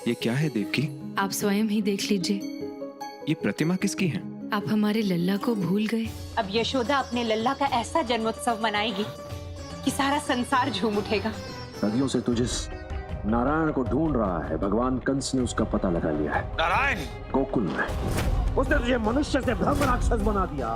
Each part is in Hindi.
ये क्या है देवकी? आप स्वयं ही देख लीजिए। ये प्रतिमा किसकी है? आप हमारे लल्ला को भूल गए। अब यशोदा अपने लल्ला का ऐसा जन्मोत्सव मनाएगी कि सारा संसार झूम उठेगा। सदियों से तू जिस नारायण को ढूंढ रहा है, भगवान कंस ने उसका पता लगा लिया है। नारायण! गोकुल में उसने तुझे मनुष्य से ब्रह्म राक्षस बना दिया।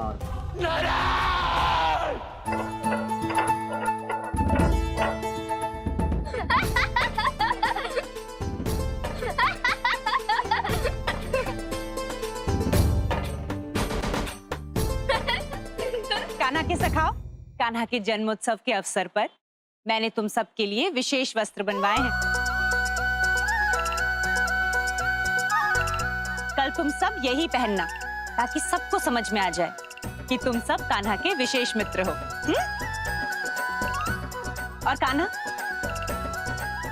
कान्हा के सखाओ, कान्हा के जन्मोत्सव के अवसर पर मैंने तुम सब के लिए विशेष वस्त्र बनवाए हैं। कल तुम सब यही पहनना ताकि सबको समझ में आ जाए कि तुम सब कान्हा के विशेष मित्र हो। और कान्हा,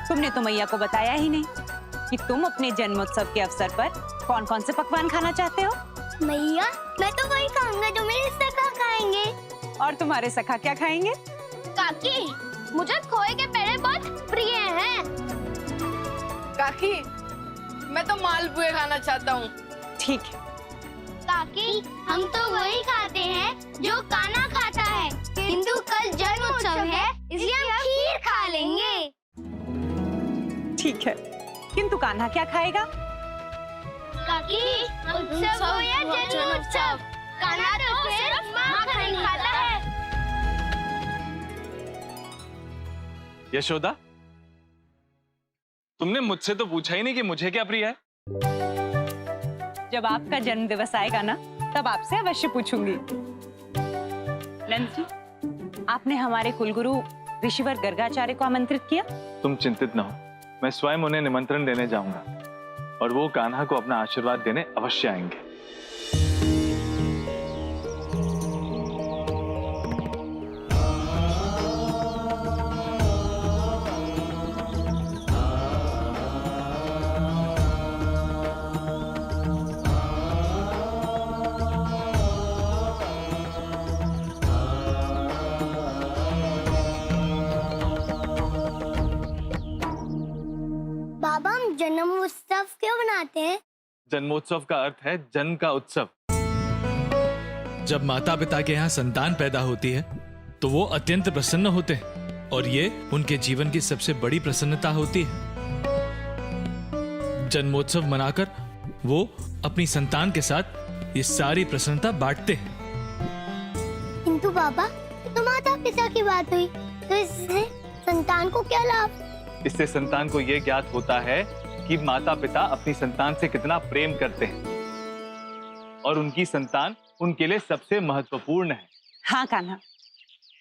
तुमने तो मैया को बताया ही नहीं कि तुम अपने जन्मोत्सव के अवसर पर कौन कौन से पकवान खाना चाहते हो। मैया, मैं तो वही खाऊंगा जो मेरे सखा खाएंगे। और तुम्हारे सखा क्या खाएंगे? काकी, मुझे खोए के पेड़े बहुत प्रिय हैं। काकी, मैं तो मालपुए खाना चाहता हूँ। ठीक है। काकी, हम तो वही खाते हैं जो कान्हा खाता है, किंतु कल जन्मोत्सव है इसलिए हम खीर खा लेंगे। ठीक है, किंतु कान्हा क्या खाएगा? काकी, उत्सव हो या जन्मोत्सव, कान्हा तो सिर्फ माखन खाता है। यशोदा, तुमने मुझसे तो पूछा ही नहीं कि मुझे क्या प्रिय है। जब आपका जन्म दिवस आएगा ना, तब आपसे अवश्य पूछूंगी। नंद जी, आपने हमारे कुलगुरु ऋषिवर गर्गाचार्य को आमंत्रित किया? तुम चिंतित न हो, मैं स्वयं उन्हें निमंत्रण देने जाऊंगा और वो कान्हा को अपना आशीर्वाद देने अवश्य आएंगे। बाबा, हम जन्मोत्सव क्यों मनाते हैं? जन्मोत्सव का अर्थ है जन्म का उत्सव। जब माता पिता के यहाँ संतान पैदा होती है तो वो अत्यंत प्रसन्न होते हैं और ये उनके जीवन की सबसे बड़ी प्रसन्नता होती है। जन्मोत्सव मनाकर वो अपनी संतान के साथ ये सारी प्रसन्नता बांटते हैं। किंतु बाबा, तो माता पिता की बात हुई, तो इससे संतान को क्या लाभ? इससे संतान को ये ज्ञात होता है कि माता पिता अपनी संतान से कितना प्रेम करते हैं और उनकी संतान उनके लिए सबसे महत्वपूर्ण है। हाँ कान्हा,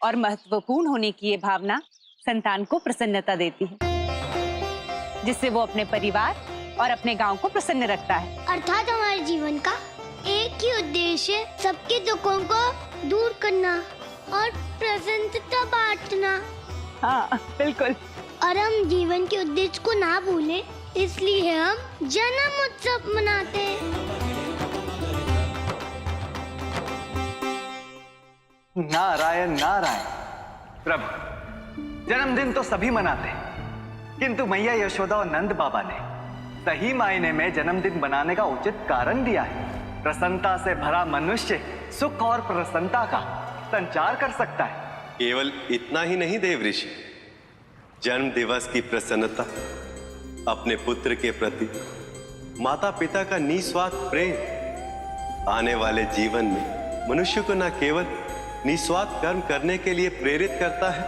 और महत्वपूर्ण होने की ये भावना संतान को प्रसन्नता देती है, जिससे वो अपने परिवार और अपने गांव को प्रसन्न रखता है। अर्थात हमारे जीवन का एक ही उद्देश्य सबके दुखों को दूर करना और प्रसन्नता बांटना। हाँ बिल्कुल। और हम जीवन के उद्देश्य को ना भूलें, इसलिए हम जन्म उत्सव मनाते हैं। नारायण नारायण। प्रभु, जन्मदिन तो सभी मनाते हैं, किंतु मैया यशोदा और नंद बाबा ने सही मायने में जन्मदिन मनाने का उचित कारण दिया है। प्रसन्नता से भरा मनुष्य सुख और प्रसन्नता का संचार कर सकता है। केवल इतना ही नहीं देव ऋषि, जन्म दिवस की प्रसन्नता अपने पुत्र के प्रति माता पिता का निस्वार्थ प्रेम आने वाले जीवन में मनुष्य को न केवल निस्वार्थ कर्म करने के लिए प्रेरित करता है,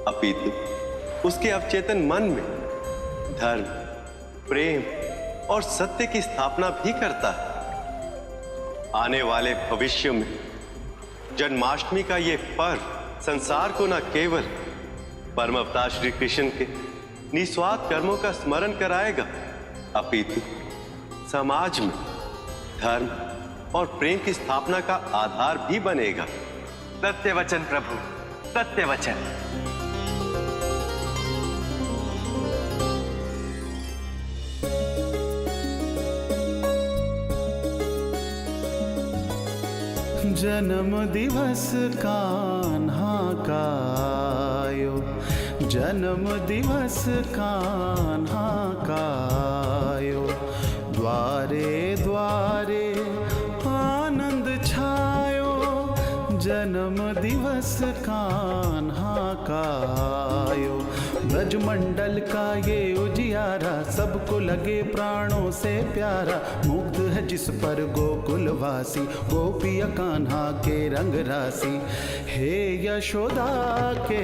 अपितु उसके अवचेतन मन में धर्म, प्रेम और सत्य की स्थापना भी करता है। आने वाले भविष्य में जन्माष्टमी का ये पर्व संसार को न केवल परम अवतार श्री कृष्ण के निस्वार्थ कर्मों का स्मरण कराएगा, अपितु समाज में धर्म और प्रेम की स्थापना का आधार भी बनेगा। सत्य वचन प्रभु, सत्य वचन। जन्म दिवस कान्हा का आयो, जन्म दिवस कान्हा का दिवस कान्हा का आयो। ब्रजमंडल का ये उजियारा सबको लगे प्राणों से प्यारा। मुग्ध है जिस पर गोकुलवासी गोपिया कान्हा के रंग राशि। हे यशोदा के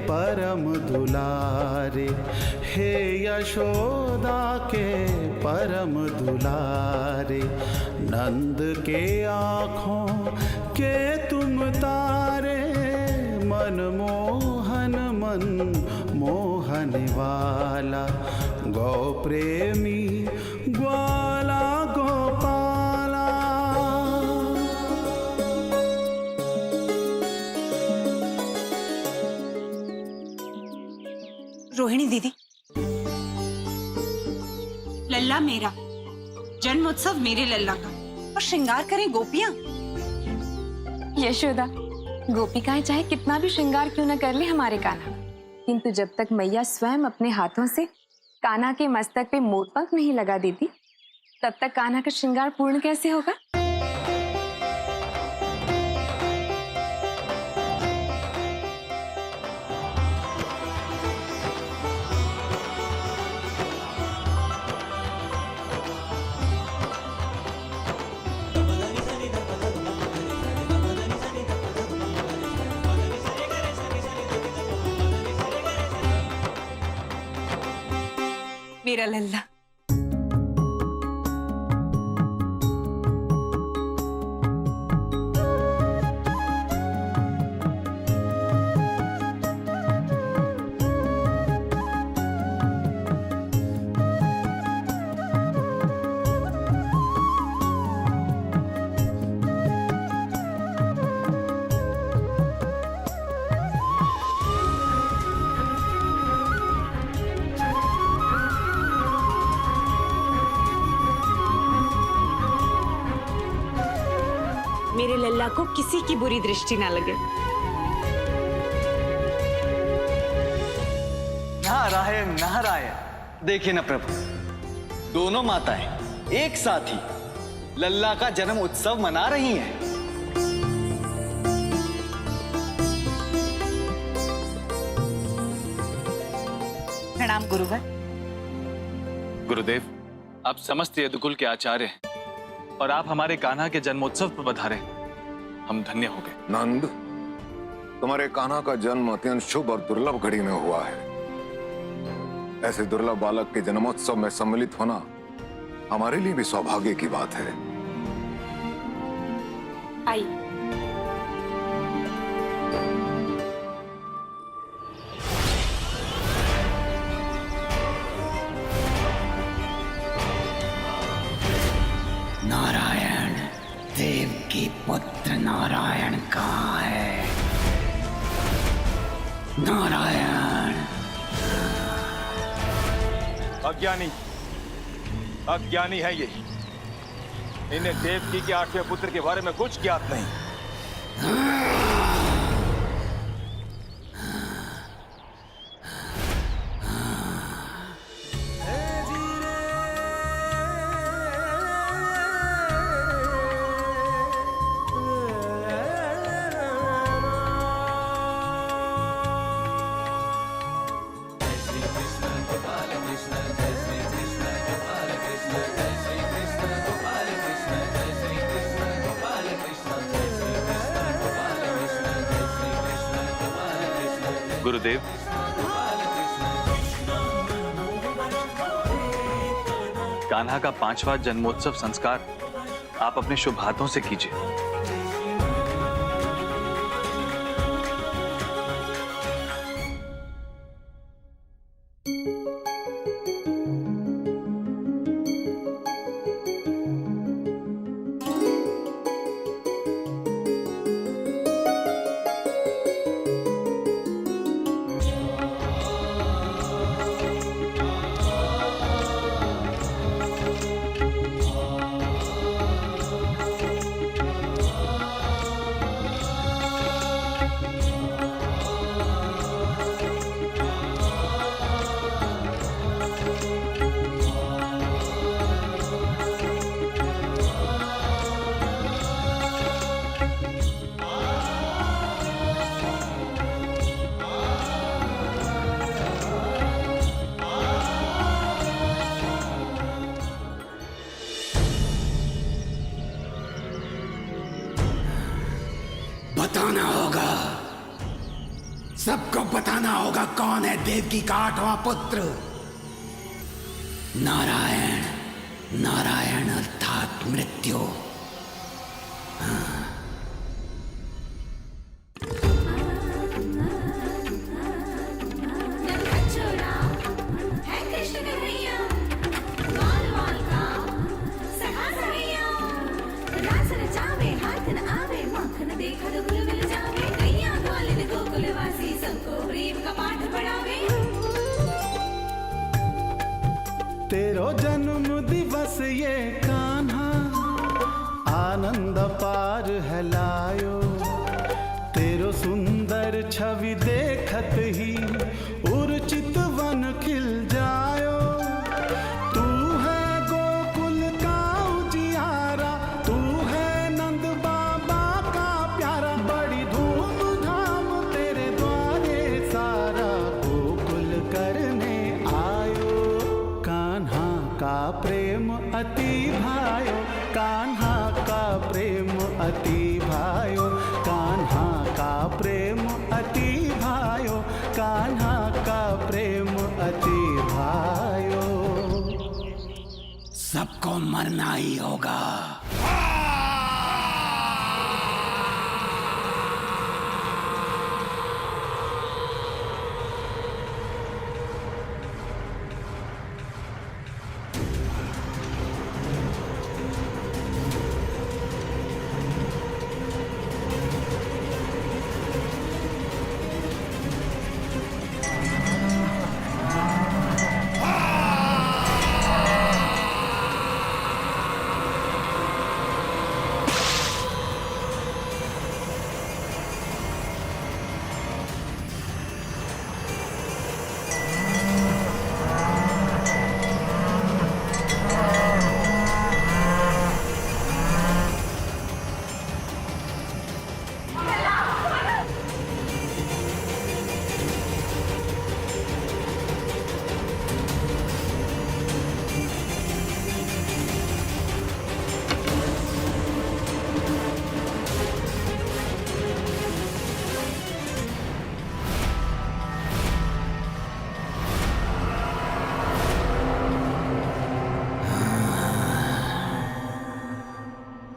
परम दुलारे, हे यशोदा के परम दुलारे। नंद के आँखों के तुम तारे, मनमोहन मन मोहन वाला। गौ प्रेमी ग्वाला गोपाला। रोहिणी दीदी, लल्ला मेरा, जन्मोत्सव मेरे लल्ला का, और श्रृंगार करें गोपियां। यशोदा, गोपिकाएं चाहे कितना भी श्रृंगार क्यों न कर ले हमारे कान्हा, किंतु जब तक मैया स्वयं अपने हाथों से कान्हा के मस्तक पे मोरपंख नहीं लगा देती, तब तक कान्हा का श्रृंगार पूर्ण कैसे होगा? मेरा लल्ला, मेरे लल्ला को किसी की बुरी दृष्टि ना लगे। नारायण नारायण। देखिए ना प्रभु, दोनों माताएं एक साथ ही लल्ला का जन्म उत्सव मना रही हैं। प्रणाम गुरुवर। गुरुदेव, आप समस्त यदुकुल के आचार्य हैं और आप हमारे कान्हा के जन्मोत्सव पर पधारे, हम धन्य हो गए। नंद, तुम्हारे कान्हा का जन्म अत्यंत शुभ और दुर्लभ घड़ी में हुआ है। ऐसे दुर्लभ बालक के जन्मोत्सव में सम्मिलित होना हमारे लिए भी सौभाग्य की बात है। आई। नारायण, देव की पुत्र नारायण कहाँ है? नारायण। अज्ञानी है ये। इन्हें देवकी के 8वें पुत्र के बारे में कुछ ज्ञात नहीं। गुरुदेव, कान्हा का 5वां जन्मोत्सव संस्कार आप अपने शुभ हाथों से कीजिए। बताना होगा, सबको बताना होगा कौन है देवकी का 8वां पुत्र। नारायण, नारायण अर्थात मृत्यु। तेरो जन्म दिवस ये कान्हा आनंद पार है लायो। तेरो सुंदर छवि देखत ही उर्चित वन खिल जायो। तू है गोकुल का उजियारा, तू है नंद बाबा का प्यारा। बड़ी धूमधाम तेरे द्वारे सारा गोकुल करने आयो। कान्हा का प्रेम अति भायो, कान्हा का प्रेम अति भायो, कान्हा का प्रेम अति भायो, कान्हा का प्रेम अति भायो। सबको मरना ही होगा।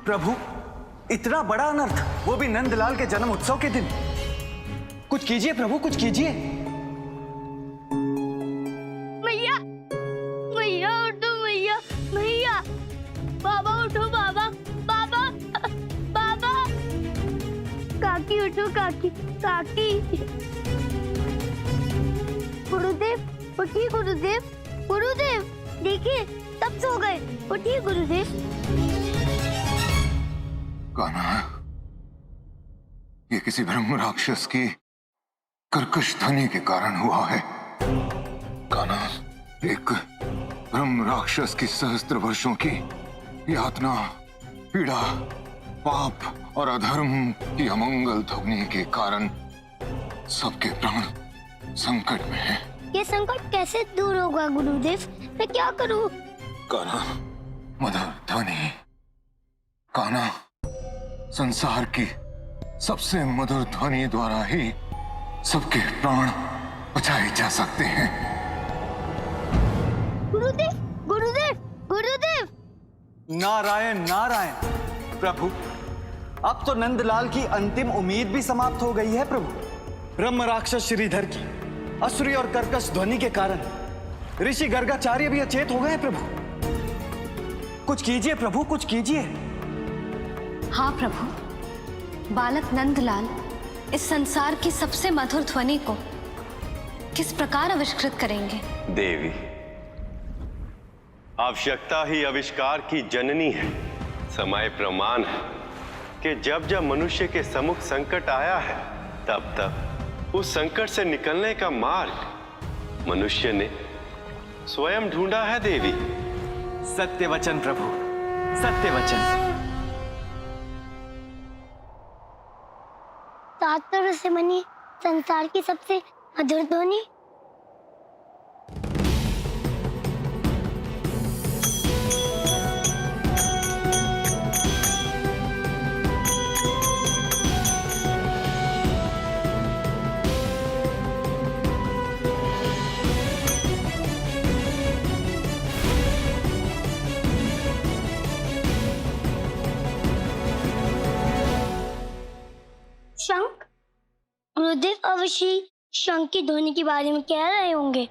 प्रभु, इतना बड़ा अनर्थ, वो भी नंदलाल के जन्म उत्सव के दिन। कुछ कीजिए प्रभु, कुछ कीजिए। मैया, मैया उठो मैया, मैया, बाबा उठो बाबा, बाबा, बाबा, काकी उठो काकी, काकी। गुरुदेव उठिए, गुरुदेव, गुरुदेव देखिए सब सो गए, उठिए गुरुदेव। कान्हा, ये किसी ब्रह्म राक्षस की कर्कश ध्वनि के कारण हुआ है। कान्हा, एक ब्रह्म राक्षस की सहस्त्र वर्षों की यातना, पीड़ा, पाप और अधर्म की अमंगल ध्वनि के कारण सबके प्राण संकट में है। ये संकट कैसे दूर होगा गुरुदेव? मैं क्या करूं? कान्हा, मधुर ध्वनि। कान्हा, संसार की सबसे मधुर ध्वनि द्वारा ही सबके प्राण बचाए जा सकते हैं। गुरुदेव, गुरुदेव, गुरुदेव। नारायण, नारायण। प्रभु, अब तो नंदलाल की अंतिम उम्मीद भी समाप्त हो गई है प्रभु। ब्रह्म राक्षस श्रीधर की असुरी और कर्कश ध्वनि के कारण ऋषि गर्गाचार्य भी अचेत हो गए प्रभु। कुछ कीजिए प्रभु, कुछ कीजिए। हाँ प्रभु, बालक नंदलाल इस संसार की सबसे मधुर ध्वनि को किस प्रकार आविष्कृत करेंगे? देवी, आवश्यकता ही आविष्कार की जननी है। समय प्रमाण है कि जब जब मनुष्य के सम्मुख संकट आया है, तब तब उस संकट से निकलने का मार्ग मनुष्य ने स्वयं ढूंढा है देवी। सत्य वचन प्रभु, सत्य वचन। तात्पर्य से बनी संसार की सबसे मधुर ध्वनि। ऋषि शंख की ध्वनि के बारे में कह रहे होंगे।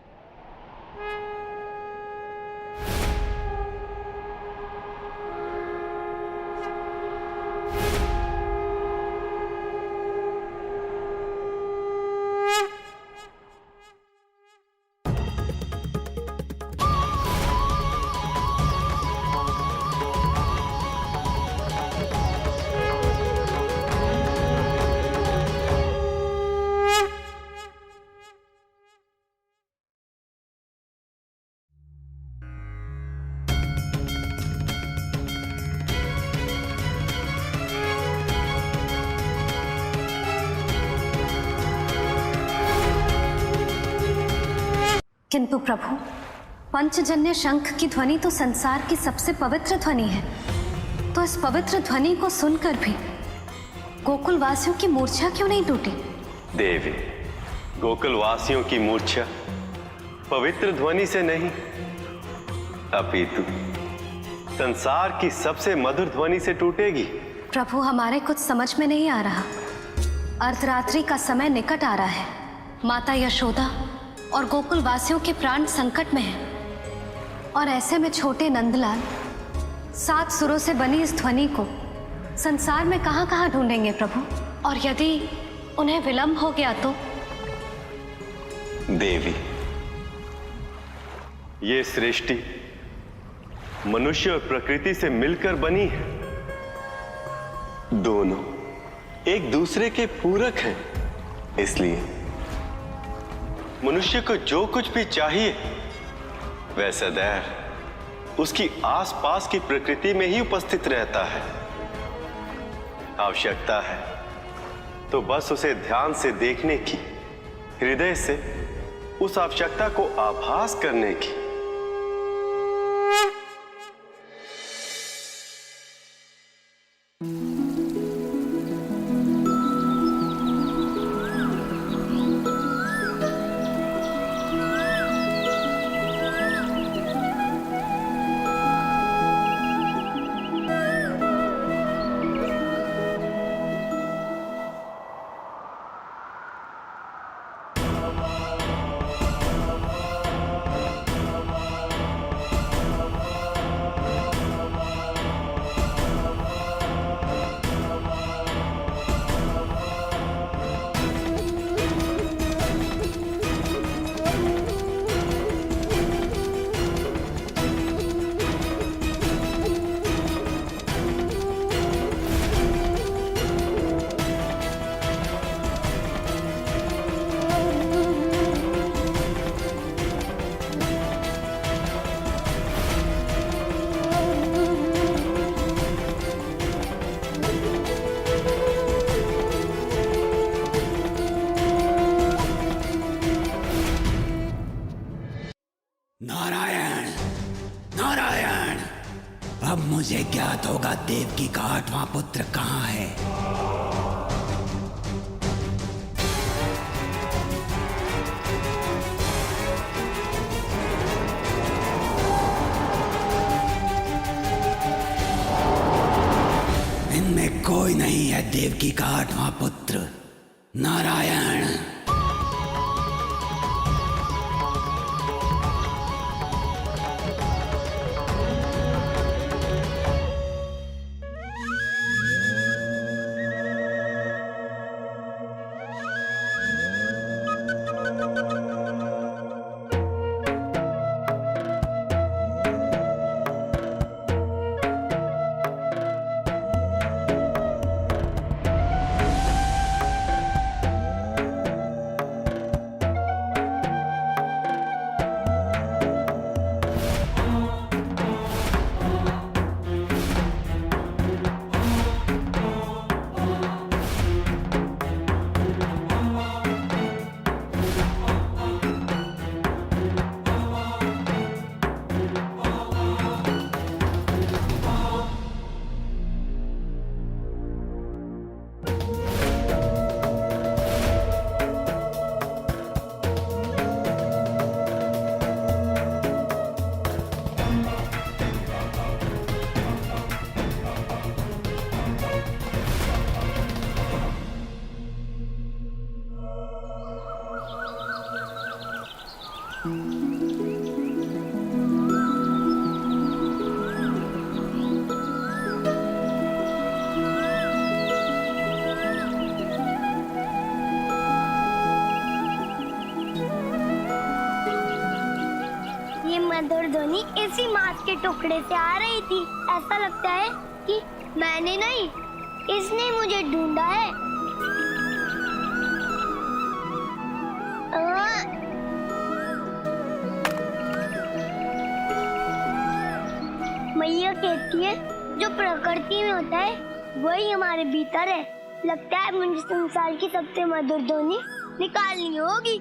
किंतु प्रभु, पंचजन्य शंख की ध्वनि तो संसार की सबसे पवित्र ध्वनि है, तो इस पवित्र ध्वनि को सुनकर भी गोकुल वासियों की मूर्छा क्यों नहीं टूटी? देवी, गोकुल वासियों की मूर्छा पवित्र ध्वनि से नहीं, अपितु संसार की सबसे मधुर ध्वनि से टूटेगी। प्रभु, हमारे कुछ समझ में नहीं आ रहा। अर्धरात्रि का समय निकट आ रहा है। माता यशोदा और गोकुल वासियों के प्राण संकट में हैं, और ऐसे में छोटे नंदलाल 7 सुरों से बनी इस ध्वनि को संसार में कहां कहां ढूंढेंगे प्रभु? और यदि उन्हें विलंब हो गया तो? देवी, ये सृष्टि मनुष्य और प्रकृति से मिलकर बनी है। दोनों एक दूसरे के पूरक हैं, इसलिए मनुष्य को जो कुछ भी चाहिए वह सदैव उसकी आसपास की प्रकृति में ही उपस्थित रहता है। आवश्यकता है तो बस उसे ध्यान से देखने की, हृदय से उस आवश्यकता को आभास करने की। नारायण, नारायण, अब मुझे ज्ञात होगा देवकी का 8वां पुत्र कहाँ है। इनमें कोई नहीं है देवकी का 8वां पुत्र। नारायण, इसी मांस के टुकड़े से आ रही थी। ऐसा लगता है कि मैंने नहीं, इसने मुझे ढूंढा है। मैया कहती है जो प्रकृति में होता है वही हमारे भीतर है। लगता है मुझे संसार की सबसे मधुर ध्वनि निकालनी होगी।